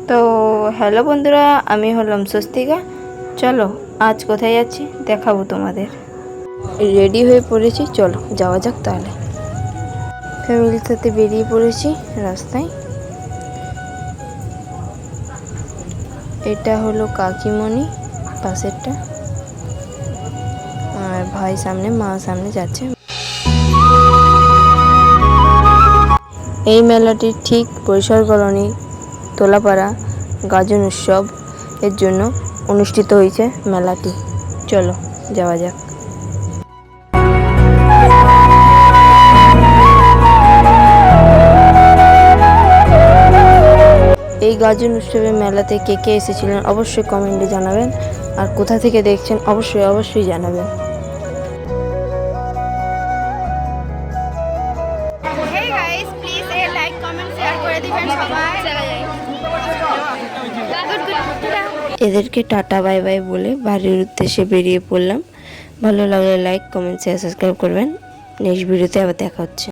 তো হ্যালো বন্ধুরা, আমি হলাম স্বস্তিকা। চলো আজ কোথায় যাচ্ছি দেখাবো তোমাদের। রেডি হয়ে পড়েছি, চলো যাওয়া যাক তাহলে। ফ্যামিলির সাথে বেরিয়ে পড়েছি রাস্তায়। এটা হলো কাকিমণি পাশেরটা, আর ভাই সামনে, মা সামনে যাচ্ছে। এই মেলাটি ঠিক পরিসর কলোনি তোলাপাড়া গাজন উৎসব এর জন্য অনুষ্ঠিত হয়েছে মেলাটি। চলো যাওয়া যাক। এই গাজন উৎসবের মেলাতে কে কে এসেছিলেন অবশ্যই কমেন্টে জানাবেন, আর কোথা থেকে দেখছেন অবশ্যই জানাবেন। এদেরকে টাটা বাই বাই বলে বাড়ির উদ্দেশ্যে বেরিয়ে পড়লাম। ভালো লাগলে লাইক, কমেন্ট, শেয়ার, সাবস্ক্রাইব করবেন। নেক্সট ভিডিওতে আবার দেখা হচ্ছে।